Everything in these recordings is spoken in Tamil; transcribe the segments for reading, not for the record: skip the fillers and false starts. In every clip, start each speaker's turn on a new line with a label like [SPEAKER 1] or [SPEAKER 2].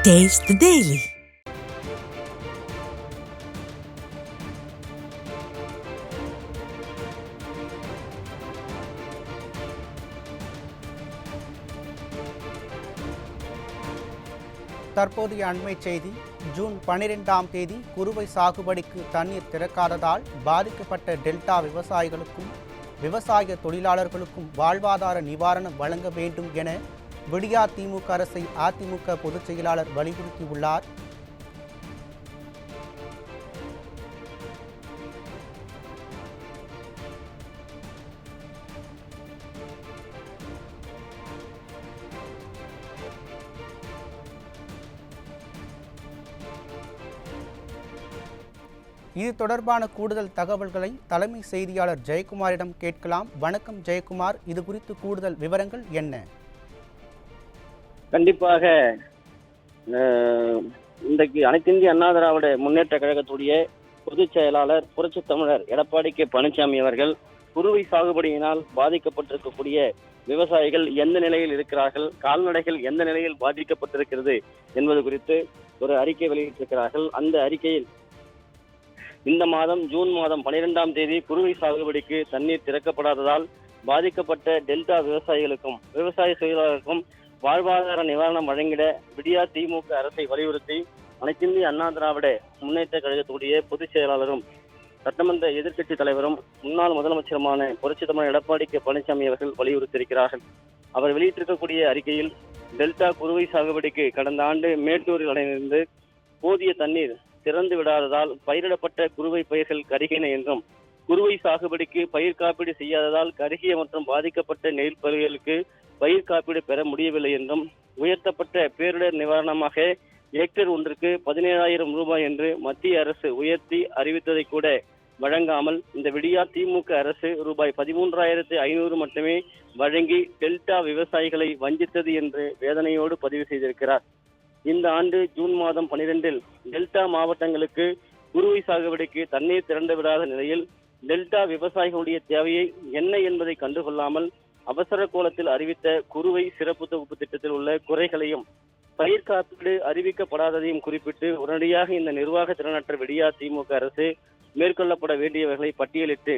[SPEAKER 1] Taste the Daily.
[SPEAKER 2] தற்போதைய அண்மை செய்தி. ஜூன் 12ஆம் தேதி குறுவை சாகுபடிக்கு தண்ணீர் திறக்காததால் பாதிக்கப்பட்ட டெல்டா விவசாயிகளுக்கும் விவசாய தொழிலாளர்களுக்கும் வாழ்வாதார நிவாரணம் வழங்க வேண்டும் என விடியா திமுக அரசை அதிமுக பொதுச் செயலாளர் வலியுறுத்தியுள்ளார். இது தொடர்பான கூடுதல் தகவல்களை தலைமை செய்தியாளர் ஜெயக்குமாரிடம் கேட்கலாம். வணக்கம் ஜெயக்குமார், இது குறித்து கூடுதல் விவரங்கள் என்ன?
[SPEAKER 3] கண்டிப்பாக இன்றைக்கு அனைத்து இந்திய அண்ணா திராவிட முன்னேற்ற கழகத்துடைய பொதுச் செயலாளர் புரட்சி தமிழர் எடப்பாடி கே பழனிசாமி அவர்கள் குறுவை சாகுபடியினால் பாதிக்கப்பட்டிருக்கக்கூடிய விவசாயிகள் எந்த நிலையில் இருக்கிறார்கள், கால்நடைகள் எந்த நிலையில் பாதிக்கப்பட்டிருக்கிறது என்பது குறித்து ஒரு அறிக்கை வெளியிட்டிருக்கிறார்கள். அந்த அறிக்கையில் இந்த மாதம் ஜூன் மாதம் 12ஆம் தேதி குறுவை சாகுபடிக்கு தண்ணீர் திறக்கப்படாததால் பாதிக்கப்பட்ட டெல்டா விவசாயிகளுக்கும் விவசாய தொழிலாளர்களுக்கும் வாழ்வாதார நிவாரணம் வழங்கிட விடியா திமுக அரசை வலியுறுத்தி அனைத்திந்திய அண்ணா திராவிட முன்னேற்ற கழகத்துடைய பொதுச் செயலாளரும் சட்டமன்ற எதிர்க்கட்சி தலைவரும் முன்னாள் முதலமைச்சருமான புரட்சி தமிழர் எடப்பாடி கே பழனிசாமி அவர்கள் வலியுறுத்தியிருக்கிறார்கள். அவர் வெளியிட்டிருக்கக்கூடிய அறிக்கையில் டெல்டா குறுவை சாகுபடிக்கு கடந்த ஆண்டு மேட்டூரில் அணையிலிருந்து போதிய தண்ணீர் திறந்து விடாததால் பயிரிடப்பட்ட குறுவை பயிர்கள் கருகின என்றும், குறுவை சாகுபடிக்கு பயிர் காப்பீடு செய்யாததால் கருகிய மற்றும் பாதிக்கப்பட்ட நெல் பயிர்களுக்கு பயிர் காப்பீடு பெற முடியவில்லை என்றும், உயர்த்தப்பட்ட பேரிடர் நிவாரணமாக ஏக்கர் ஒன்றுக்கு 17,000 ரூபாய் என்று மத்திய அரசு உயர்த்தி அறிவித்ததை கூட வழங்காமல் இந்த விடியா திமுக அரசு ரூபாய் 13,500 மட்டுமே வழங்கி டெல்டா விவசாயிகளை வஞ்சித்தது என்று வேதனையோடு பதிவு செய்திருக்கிறார். இந்த ஆண்டு ஜூன் மாதம் 12இல் டெல்டா மாவட்டங்களுக்கு குறுவை சாகுபடிக்கு தண்ணீர் திறந்து விடாத நிலையில் டெல்டா விவசாயிகளுடைய தேவையை என்ன என்பதை கண்டுகொள்ளாமல் அவசர கோலத்தில் அறிவித்த குறுவை சிறப்பு தொகுப்பு திட்டத்தில் உள்ள குறைகளையும் பயிர் காப்பீடு அறிவிக்கப்படாததையும் குறிப்பிட்டு உடனடியாக இந்த நிர்வாக திறனற்ற விடியா திமுக அரசு மேற்கொள்ளப்பட வேண்டியவர்களை பட்டியலிட்டு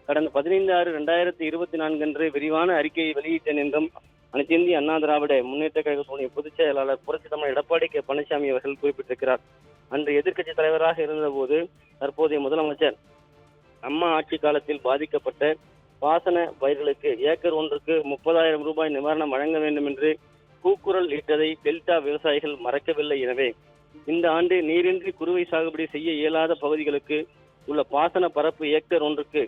[SPEAKER 3] கடந்த 15/6/2024 அன்று விரிவான அறிக்கையை வெளியிட்டேன் என்றும் அனைத்து இந்திய அண்ணா திராவிட முன்னேற்ற கழகத்துடைய பொதுச் செயலாளர் புரட்சி தமிழர் எடப்பாடி கே பழனிசாமி அவர்கள் குறிப்பிட்டிருக்கிறார். அன்று எதிர்க்கட்சி தலைவராக இருந்தபோது தற்போதைய முதலமைச்சர் அம்மா ஆட்சி காலத்தில் பாதிக்கப்பட்ட பாசன பயிர்களுக்கு ஏக்கர் ஒன்றுக்கு 30,000 ரூபாய் நிவாரணம் வழங்க வேண்டும் என்று கூக்குரல் இட்டதை டெல்டா விவசாயிகள் மறக்கவில்லை. எனவே இந்த ஆண்டு நீரின்றி குறுவை சாகுபடி செய்ய இயலாத பகுதிகளுக்கு உள்ள பாசன பரப்பு ஏக்கர் ஒன்றுக்கு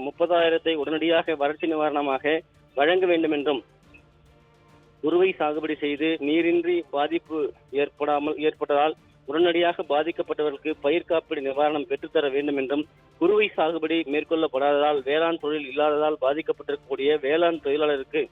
[SPEAKER 3] 30,000 உடனடியாக வறட்சி நிவாரணமாக வழங்க வேண்டும் என்றும், குறுவை சாகுபடி செய்து நீரின்றி பாதிப்பு ஏற்பட்டதால் உடனடியாக பாதிக்கப்பட்டவர்களுக்கு பயிர் காப்பீடு நிவாரணம் பெற்றுத்தர வேண்டும் என்றும், குறுவை சாகுபடி மேற்கொள்ளப்படாததால் வேளாண் தொழில் இல்லாததால் பாதிக்கப்பட்டிருக்கக்கூடிய வேளாண் தொழிலாளருக்கு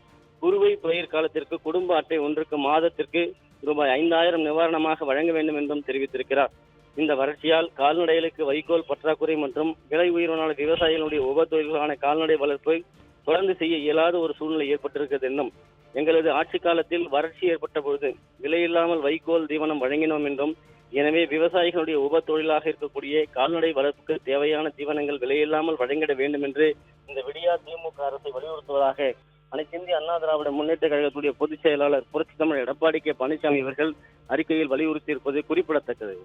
[SPEAKER 3] குறுவை பயிர் காலத்திற்கு குடும்ப அட்டை ஒன்றுக்கு மாதத்திற்கு ரூபாய் 5,000 நிவாரணமாக வழங்க வேண்டும் என்றும் தெரிவித்திருக்கிறார். இந்த வறட்சியால் கால்நடைகளுக்கு வைக்கோல் பற்றாக்குறை மற்றும் விலை உயர்வான விவசாயிகளுடைய உப தொழில்களான கால்நடை வளர்ப்பை தொடர்ந்து செய்ய இயலாத ஒரு சூழ்நிலை ஏற்பட்டிருக்கிறது என்றும், எங்களது ஆட்சி காலத்தில் வறட்சி ஏற்பட்ட பொழுது விலையில்லாமல் வைக்கோல் தீவனம் வழங்கினோம் என்றும், எனவே விவசாயிகளுடைய உப தொழிலாக இருக்கக்கூடிய கால்நடை வளர்ப்புக்கு தேவையான தீவனங்கள் விலையில்லாமல் வழங்கிட வேண்டும் என்று இந்த விடியா திமுக அரசை வலியுறுத்துவதாக அனைத்து இந்திய அண்ணா திராவிட முன்னேற்ற கழகத்துடைய பொதுச் செயலாளர் புரட்சி தமிழர் எடப்பாடி கே பழனிசாமி அவர்கள் அறிக்கையில் வலியுறுத்தியிருப்பது குறிப்பிடத்தக்கது.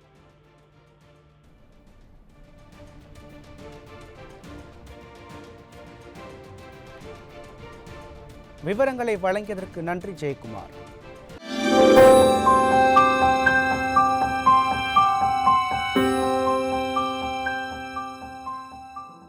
[SPEAKER 2] விவரங்களை வழங்கியதற்கு நன்றி ஜெயக்குமார்.